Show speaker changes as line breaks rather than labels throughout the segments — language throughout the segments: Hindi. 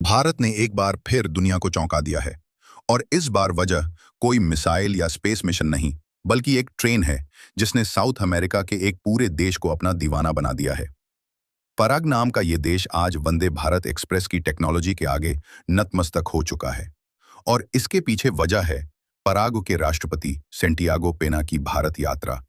भारत ने एक बार फिर दुनिया को चौंका दिया है। और इस बार वजह कोई मिसाइल या स्पेस मिशन नहीं, बल्कि एक ट्रेन है जिसने साउथ अमेरिका के एक पूरे देश को अपना दीवाना बना दिया है। पराग नाम का ये देश आज वंदे भारत एक्सप्रेस की टेक्नोलॉजी के आगे नतमस्तक हो चुका है। और इसके पीछे वजह है पराग के राष्ट्रपति सेंटियागो पेना की भारत यात्रा,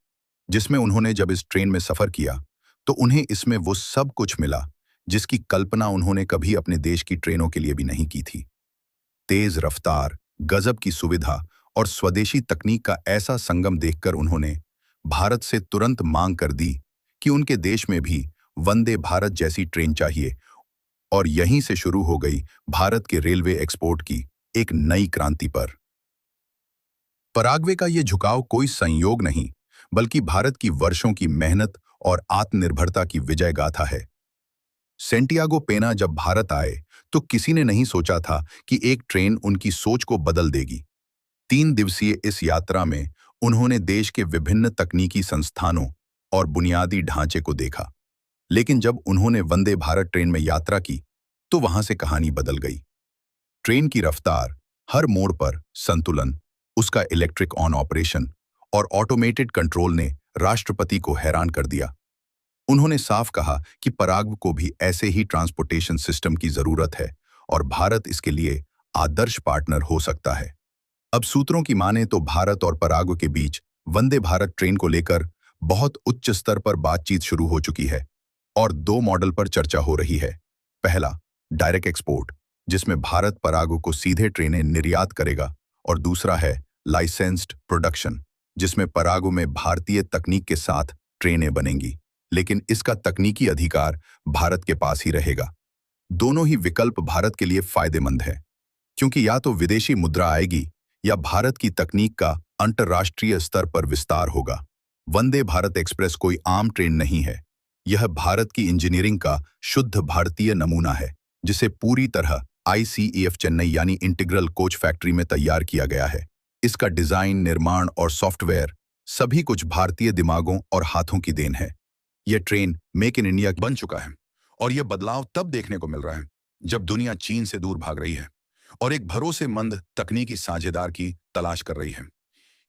जिसमें उन्होंने जब इस ट्रेन में सफर किया तो उन्हें इसमें वो सब कुछ मिला जिसकी कल्पना उन्होंने कभी अपने देश की ट्रेनों के लिए भी नहीं की थी। तेज रफ्तार, गजब की सुविधा और स्वदेशी तकनीक का ऐसा संगम देखकर उन्होंने भारत से तुरंत मांग कर दी कि उनके देश में भी वंदे भारत जैसी ट्रेन चाहिए। और यहीं से शुरू हो गई भारत के रेलवे एक्सपोर्ट की एक नई क्रांति पर। पराग्वे का ये झुकाव कोई संयोग नहीं, बल्कि भारत की वर्षों की मेहनत और आत्मनिर्भरता की विजय गाथा है। सेंटियागो पेना जब भारत आए तो किसी ने नहीं सोचा था कि एक ट्रेन उनकी सोच को बदल देगी। 3 दिवसीय इस यात्रा में उन्होंने देश के विभिन्न तकनीकी संस्थानों और बुनियादी ढांचे को देखा। लेकिन जब उन्होंने वंदे भारत ट्रेन में यात्रा की तो वहां से कहानी बदल गई। ट्रेन की रफ्तार, हर मोड़ पर संतुलन, उसका इलेक्ट्रिक ऑन ऑपरेशन और ऑटोमेटेड कंट्रोल ने राष्ट्रपति को हैरान कर दिया। उन्होंने साफ कहा कि पराग को भी ऐसे ही ट्रांसपोर्टेशन सिस्टम की जरूरत है और भारत इसके लिए आदर्श पार्टनर हो सकता है। अब सूत्रों की माने तो भारत और पराग के बीच वंदे भारत ट्रेन को लेकर बहुत उच्च स्तर पर बातचीत शुरू हो चुकी है और 2 मॉडल पर चर्चा हो रही है। पहला, डायरेक्ट एक्सपोर्ट, जिसमें भारत पराग को सीधे ट्रेनें निर्यात करेगा, और दूसरा है लाइसेंस्ड प्रोडक्शन, जिसमें पराग में भारतीय तकनीक के साथ ट्रेनें बनेंगी, लेकिन इसका तकनीकी अधिकार भारत के पास ही रहेगा। दोनों ही विकल्प भारत के लिए फायदेमंद है, क्योंकि या तो विदेशी मुद्रा आएगी या भारत की तकनीक का अंतर्राष्ट्रीय स्तर पर विस्तार होगा। वंदे भारत एक्सप्रेस कोई आम ट्रेन नहीं है। यह भारत की इंजीनियरिंग का शुद्ध भारतीय नमूना है, जिसे पूरी तरह ICEF चेन्नई यानी इंटीग्रल कोच फैक्ट्री में तैयार किया गया है। इसका डिजाइन, निर्माण और सॉफ्टवेयर सभी कुछ भारतीय दिमागों और हाथों की देन है। यह ट्रेन मेक इन इंडिया बन चुका है, और यह बदलाव तब देखने को मिल रहा है जब दुनिया चीन से दूर भाग रही है और एक भरोसेमंद तकनीकी साझेदार की तलाश कर रही है।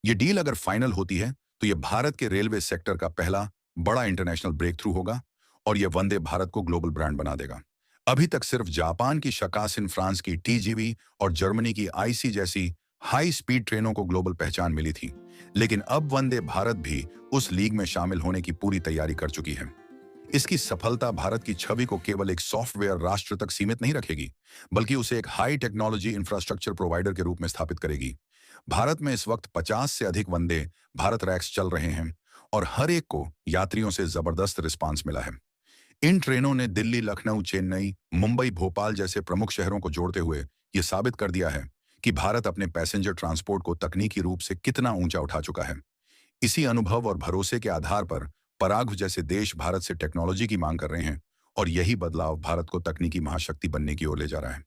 यह डील अगर फाइनल होती है तो यह भारत के रेलवे सेक्टर का पहला बड़ा इंटरनेशनल ब्रेक थ्रू होगा और यह वंदे भारत को ग्लोबल ब्रांड बना देगा। अभी तक सिर्फ जापान की शकासिन, फ्रांस की TGV और जर्मनी की IC जैसी हाई स्पीड ट्रेनों को ग्लोबल पहचान मिली थी, लेकिन अब वंदे भारत भी उस लीग में शामिल होने की पूरी तैयारी कर चुकी है। इसकी सफलता भारत की छवि को केवल एक सॉफ्टवेयर राष्ट्र तक सीमित नहीं रखेगी, बल्कि उसे एक हाई टेक्नोलॉजी इंफ्रास्ट्रक्चर प्रोवाइडर के रूप में स्थापित करेगी। भारत में इस वक्त 50 से अधिक वंदे भारत रैक्स चल रहे हैं और हर एक को यात्रियों से जबरदस्त रिस्पांस मिला है। इन ट्रेनों ने दिल्ली, लखनऊ, चेन्नई, मुंबई, भोपाल जैसे प्रमुख शहरों को जोड़ते हुए ये साबित कर दिया है कि भारत अपने पैसेंजर ट्रांसपोर्ट को तकनीकी रूप से कितना ऊंचा उठा चुका है। इसी अनुभव और भरोसे के आधार पर पराग जैसे देश भारत से टेक्नोलॉजी की मांग कर रहे हैं, और यही बदलाव भारत को तकनीकी महाशक्ति बनने की ओर ले जा रहा है।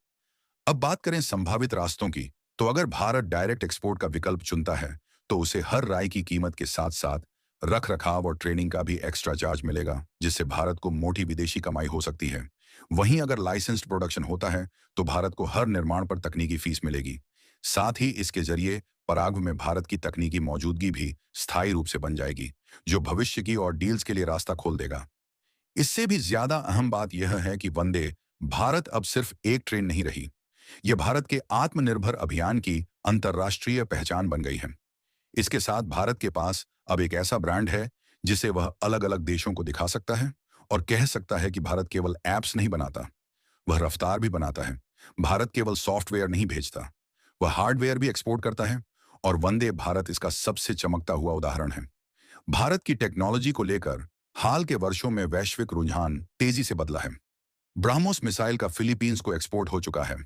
अब बात करें संभावित रास्तों की, तो अगर भारत डायरेक्ट एक्सपोर्ट का विकल्प चुनता है तो उसे हर राय की कीमत के साथ साथ रख रखाव और ट्रेनिंग का भी एक्स्ट्रा चार्ज मिलेगा, जिससे भारत को मोटी विदेशी कमाई हो सकती है। वहीं अगर लाइसेंस्ड प्रोडक्शन होता है तो भारत को हर निर्माण पर तकनीकी फीस मिलेगी। साथ ही इसके जरिए पराग में भारत की तकनीकी मौजूदगी भी स्थायी रूप से बन जाएगी, जो भविष्य की और डील्स के लिए रास्ता खोल देगा। इससे भी ज्यादा अहम बात यह है कि वंदे भारत अब सिर्फ एक ट्रेन नहीं रही, यह भारत के आत्मनिर्भर अभियान की अंतर्राष्ट्रीय पहचान बन गई है। इसके साथ भारत के पास अब एक ऐसा ब्रांड है जिसे वह अलग अलग देशों को दिखा सकता है और कह सकता है कि भारत केवल ऐप्स नहीं बनाता, वह रफ्तार भी बनाता है। भारत केवल सॉफ्टवेयर नहीं भेजता, वह हार्डवेयर भी एक्सपोर्ट करता है, और वंदे भारत इसका सबसे चमकता हुआ उदाहरण है। भारत की टेक्नोलॉजी को लेकर हाल के वर्षों में वैश्विक रुझान तेजी से बदला है। ब्राह्मोस मिसाइल का फिलीपींस को एक्सपोर्ट हो चुका है।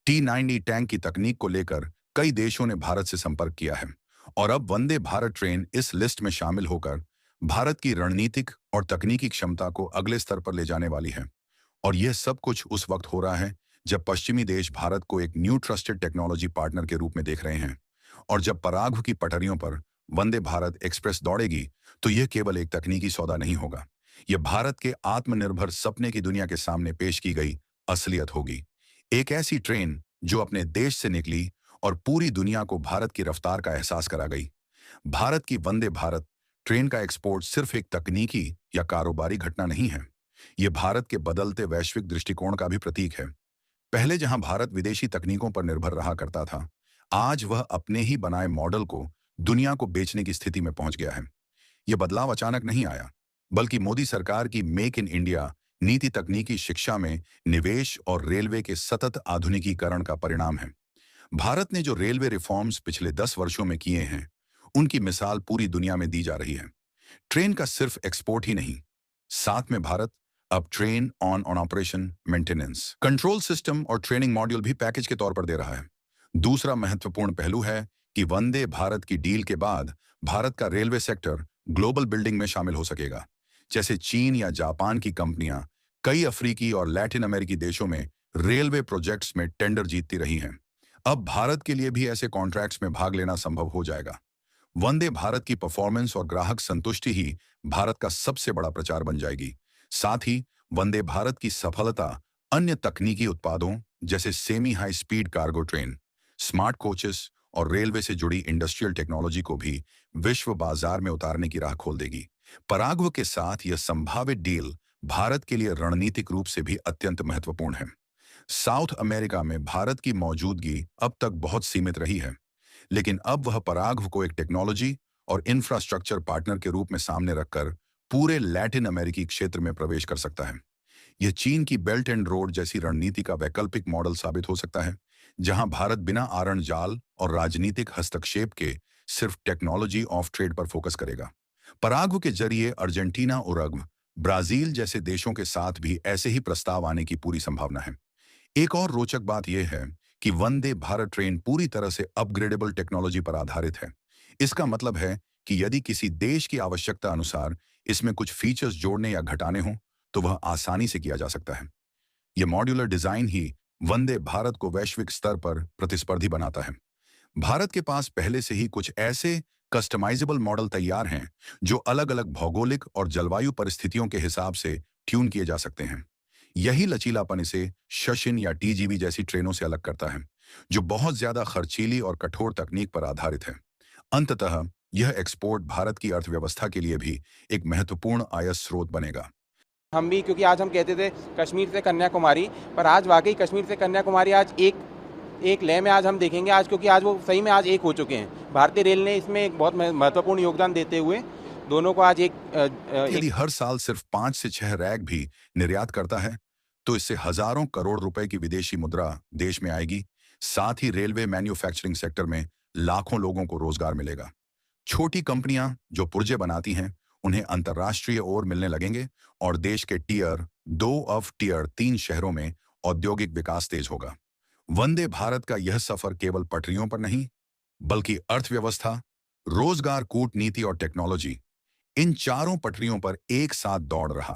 T-90 टैंक की तकनीक को लेकर कई देशों ने भारत से संपर्क किया है, और अब वंदे भारत ट्रेन इस लिस्ट में शामिल होकर भारत की रणनीतिक और तकनीकी क्षमता को अगले स्तर पर ले जाने वाली है। और यह सब कुछ उस वक्त हो रहा है जब पश्चिमी देश भारत को एक न्यू ट्रस्टेड टेक्नोलॉजी पार्टनर के रूप में देख रहे हैं। और जब पराग की पटरियों पर वंदे भारत एक्सप्रेस दौड़ेगी तो यह केवल एक तकनीकी सौदा नहीं होगा, यह भारत के आत्मनिर्भर सपने की दुनिया के सामने पेश की गई असलियत होगी। एक ऐसी ट्रेन जो अपने देश से निकली और पूरी दुनिया को भारत की रफ्तार का एहसास करा गई। भारत की वंदे भारत ट्रेन का एक्सपोर्ट सिर्फ एक तकनीकी या कारोबारी घटना नहीं है। ये भारत के बदलते वैश्विक दृष्टिकोण का भी प्रतीक है। पहले जहां भारत विदेशी तकनीकों पर निर्भर रहा करता था, आज वह अपने ही बनाए मॉडल को दुनिया को बेचने की स्थिति में पहुंच गया है। यह बदलाव अचानक नहीं आया, बल्कि मोदी सरकार की मेक इन इंडिया नीति तकनीकी शिक्षा में निवेश और रेलवे के सतत आधुनिकीकरण का परिणाम है। भारत ने जो रेलवे रिफॉर्म्स पिछले 10 वर्षों में किए हैं, उनकी मिसाल पूरी दुनिया में दी जा रही है। ट्रेन का सिर्फ एक्सपोर्ट ही नहीं, साथ में भारत अब train on on operation, maintenance, control system और ट्रेनिंग मॉड्यूल भी पैकेज के तौर पर दे रहा है। दूसरा महत्वपूर्ण पहलू है कि वंदे भारत की डील के बाद भारत का रेलवे सेक्टर ग्लोबल बिल्डिंग में शामिल हो सकेगा। जैसे चीन या जापान की कंपनियां कई अफ्रीकी और लैटिन अमेरिकी देशों में रेलवे प्रोजेक्ट्स में टेंडर जीतती रही हैं, अब भारत के लिए भी ऐसे कॉन्ट्रैक्ट्स में भाग लेना संभव हो जाएगा। वंदे भारत की परफॉर्मेंस और ग्राहक संतुष्टि ही भारत का सबसे बड़ा प्रचार बन जाएगी। साथ ही वंदे भारत की सफलता अन्य तकनीकी उत्पादों जैसे semi high speed cargo train, smart coaches और रेलवे से जुड़ी इंडस्ट्रियल टेक्नोलॉजी को भी विश्व बाजार में उतारने की राह खोल देगी। पराग्व के साथ यह संभावित डील भारत के लिए रणनीतिक रूप से भी अत्यंत महत्वपूर्ण है। साउथ अमेरिका में भारत की मौजूदगी अब तक बहुत सीमित रही है, लेकिन अब वह पराग्व को एक टेक्नोलॉजी और इंफ्रास्ट्रक्चर पार्टनर के रूप में सामने रखकर पूरे लैटिन अमेरिकी क्षेत्र में प्रवेश कर सकता है। यह चीन की बेल्ट एंड रोड जैसी रणनीति का वैकल्पिक मॉडल साबित हो सकता है, जहां भारत बिना आरण जाल और राजनीतिक हस्तक्षेप के सिर्फ टेक्नोलॉजी ऑफ ट्रेड पर फोकस करेगा। पराग्व के जरिए अर्जेंटीना, उरुग्वे, ब्राजील जैसे देशों के साथ भी ऐसे ही प्रस्ताव आने की पूरी संभावना है। एक और रोचक बात यह है कि वंदे भारत ट्रेन पूरी तरह से अपग्रेडेबल टेक्नोलॉजी पर आधारित है। इसका मतलब है कि यदि किसी देश की आवश्यकता अनुसार इसमें कुछ फीचर्स जोड़ने या घटाने हों, तो वह आसानी से किया जा सकता है। यह मॉड्यूलर डिजाइन ही वंदे भारत को वैश्विक स्तर पर प्रतिस्पर्धी बनाता है। भारत के पास पहले से ही कुछ ऐसे कस्टमाइजेबल मॉडल तैयार हैं जो अलग अलग भौगोलिक और जलवायु परिस्थितियों के हिसाब से ट्यून किए जा सकते हैं। यही लचीलापन इसे शशिन या टीजीवी जैसी ट्रेनों से अलग करता है, जो बहुत ज्यादा खर्चीली और कठोर तकनीक पर आधारित है। अंततः यह एक्सपोर्ट भारत की अर्थव्यवस्था के लिए भी एक महत्वपूर्ण आय स्रोत बनेगा।
हम भी, क्योंकि आज हम कहते थे कश्मीर से कन्याकुमारी, पर आज वाकई कश्मीर से कन्याकुमारी आज एक एक लय में आज हम देखेंगे आज, क्योंकि आज वो सही में आज एक हो चुके हैं। भारतीय रेल ने इसमें एक बहुत महत्वपूर्ण योगदान देते हुए दोनों को आज
यदि हर साल सिर्फ 5 से 6 रैक भी निर्यात करता है, तो इससे हजारों करोड़ रुपए की विदेशी मुद्रा देश में आएगी। साथ ही रेलवे मैन्युफैक्चरिंग सेक्टर में लाखों लोगों को रोजगार मिलेगा। छोटी कंपनियां जो पुर्जे बनाती हैं, उन्हें अंतर्राष्ट्रीय ओर मिलने लगेंगे और देश के टियर 2 और टियर 3 शहरों में औद्योगिक विकास तेज होगा। वंदे भारत का यह सफर केवल पटरियों पर नहीं, बल्कि अर्थव्यवस्था, रोजगार, कूटनीति और टेक्नोलॉजी, इन चारों पटरियों पर एक साथ दौड़ रहा।